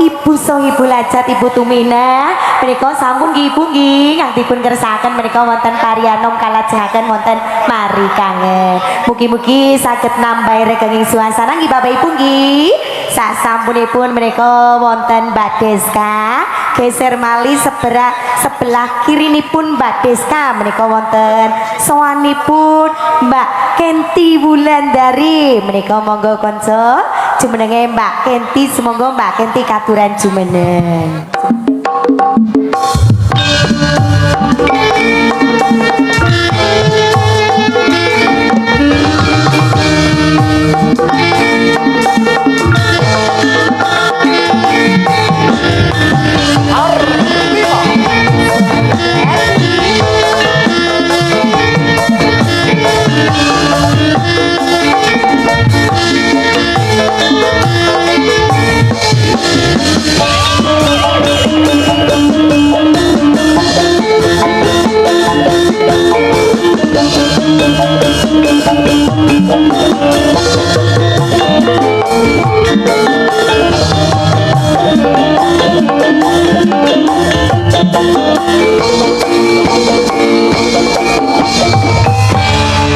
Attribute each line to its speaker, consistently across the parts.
Speaker 1: Ibu Sohibul Hajat Ibu Tumina menika sampun nggih Ibu nggih kang dipun kersakaken menika wonten parianom kalajengaken wonten mari kangen. Mugi-mugi saged nambahi regenging suasana nggih Bapak Ibu nggih. Sak sampunipun menika wonten Mbak Deska geser malih sebelah kirinipun Mbak Deska menika wonten sowanipun Mbak Kenti Wulandari menika monggo kanca jumenenge Mbak Kenti semoga Mbak Kenti katuran jumeneng.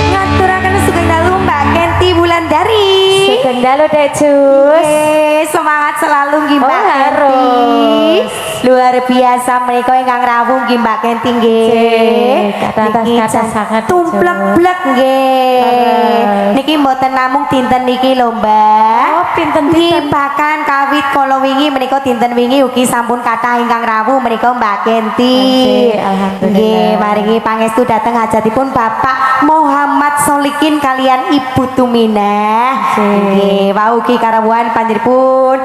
Speaker 1: Ngaturaken sugeng dalu Mbak Kenti Wulandari.
Speaker 2: Sugeng dalu Dek Jus.
Speaker 1: Semangat selalu nggih Mbak Kenti.
Speaker 2: Harus.
Speaker 1: Luar biasa menika ingkang rawuh nggih Mbak Kenti nggih.
Speaker 2: Kata sangat
Speaker 1: tumplek-blek nggih. Niki mboten namung dinten niki lho Mbak.
Speaker 2: Oh, pinten
Speaker 1: Nggih bahkan kawit kala wingi menika dinten wingi ugi sampun kathah ingkang rawuh menika Mbak Kenti.
Speaker 2: Alhamdulillah.
Speaker 1: Nggih, maringi pangestu dhateng hajatipun Bapak Muhammad Solikin kalian Ibu Tuminah. Nggih, wau ugi karawuhan panjenenganipun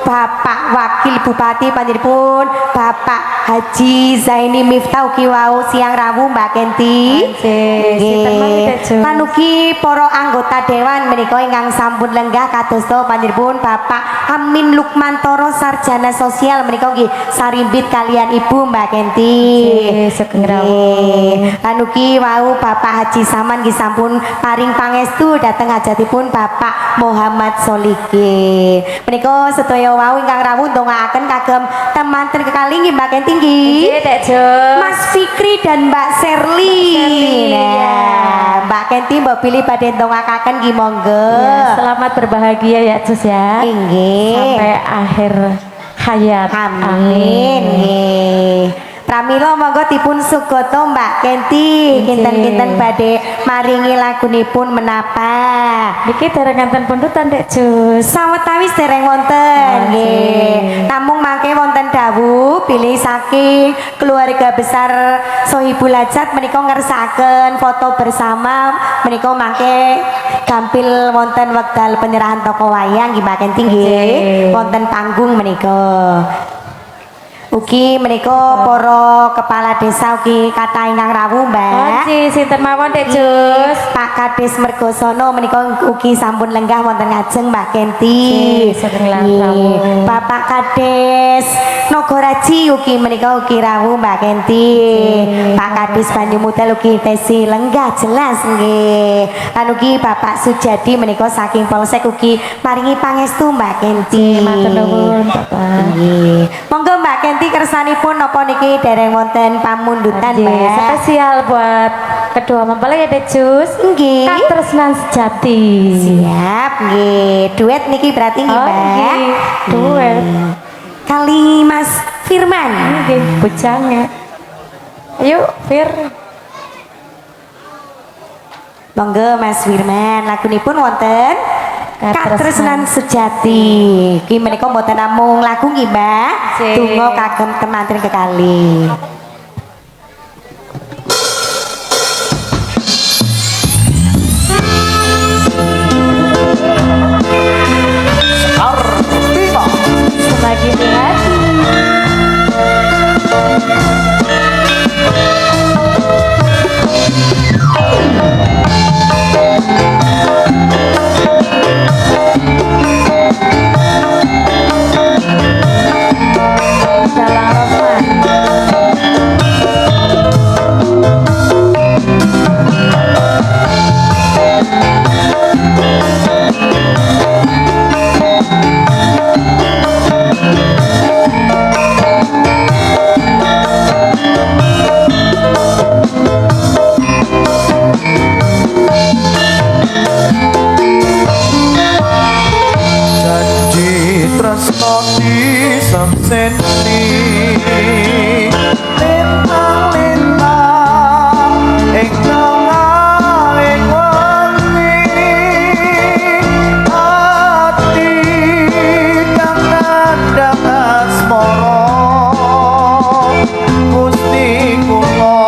Speaker 1: Bapak Wakil Bupati panjenenganipun Bapak Haji Zaini Miftah ugi wau siang rawuh Mbak Kenti. Nggih. Lan ugi para anggota dewan menika ingkang sampun lenggah kadosta panjenenganipun Bapak Amin Lukmantoro Sarjana Sosial menika nggih sarimbit kalian Ibu Mbak Kenti.
Speaker 2: Sugeng rawuh.
Speaker 1: Lan ugi wau Bapak Haji Saman nggih sampun paring pangestu dhateng hajatipun Bapak Muhammad Solikin. Menika sedaya wau ingkang rawuh ndongaaken kagem temanten kekali nggih Mbak Kenti nggih.
Speaker 2: Nggih Dek Jus.
Speaker 1: Mas Fikri dan Mbak Serli. Nah, Mbak Kenti mbok pilih badhe ndongakaken nggih monggo.
Speaker 2: Ya, selamat berbahagia ya Jus ya.
Speaker 1: Nggih.
Speaker 2: Sampai akhir hayat.
Speaker 1: Amin. Nggih. Pramila monggo dipun sugoto Mbak Kenti kinten-kinten badhe maringi lagunipun menapa.
Speaker 2: Niki derengaken pundutan Dek Jus.
Speaker 1: Sawetawis dereng wonten nggih. Namung mangke wonten dawuh pilih saking keluarga besar Sohibul Hajat menika ngersakaken foto bersama menika mangke gampil wonten wekdal penyerahan toko wayang nggih Mbak Kenti nggih. Wonten panggung menika. Ugi menika para kepala desa ugi kathah ingkang rawuh Mbak.
Speaker 2: Sinten mawon Dek Jus.
Speaker 1: Pak Kades Mergosono menika ugi sampun lenggah wonten ngajeng Mbak Kenti.
Speaker 2: Sugeng rawuh.
Speaker 1: Bapak Kades Nogoraji ugi menika ugi rawuh Mbak Kenti. Pak Kades Banyumutel ugi tesi lenggah jelas nggih. Lan ugi Bapak Sujadi menika saking Polsek ugi maringi pangestu Mbak Kenti.
Speaker 2: Matur nuwun Bapak.
Speaker 1: Nggih. Monggo Mbak Kenti kersanipun napa niki dereng wonten pamundutan Mbak.
Speaker 2: Spesial buat kedua mempelai ya Dek Jus.
Speaker 1: Nggih.
Speaker 2: Katresnan sejati.
Speaker 1: Siap nggih. Duet niki berarti nggih Mbak.
Speaker 2: Nggih, duet.
Speaker 1: Kali Mas Firman.
Speaker 2: Nggih, bujange. Ayo, Fir.
Speaker 1: Monggo Mas Firman lagunipun wonten Katresnan Sejati. Ki menika mboten namung lagu nggih Mbak. Donga kagem temanten kekali.
Speaker 2: Semakin hati. Salam
Speaker 3: seni lintang-lintang ing tengahing wengi ati kang nandhang asmara Gusti kula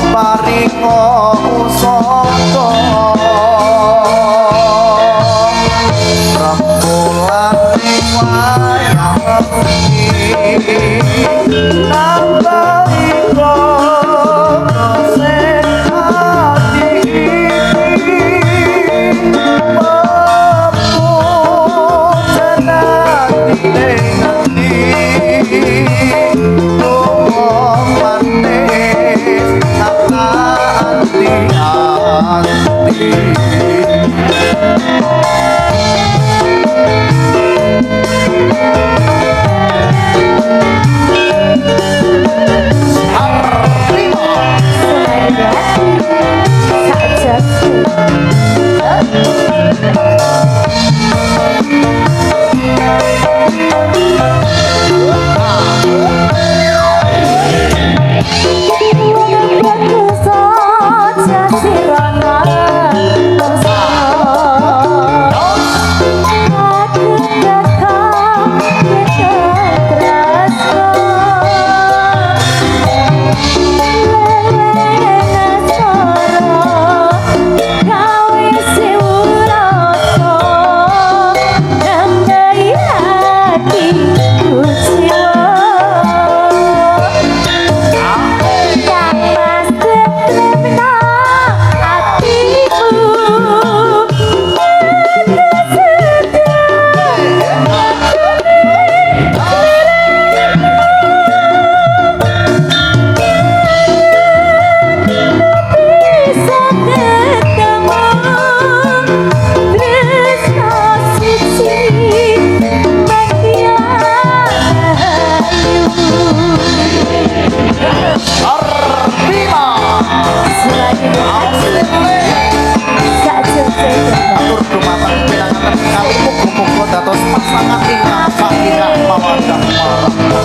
Speaker 3: paringa usada rembulan ing wayang wengi nambah iko dosen ati mampu jenang ning ati ngomong manis kata hati-hati Atur dumateng pinanganten kalih muga-muga dados pasangan ingkang sakinah mawaddah warahmah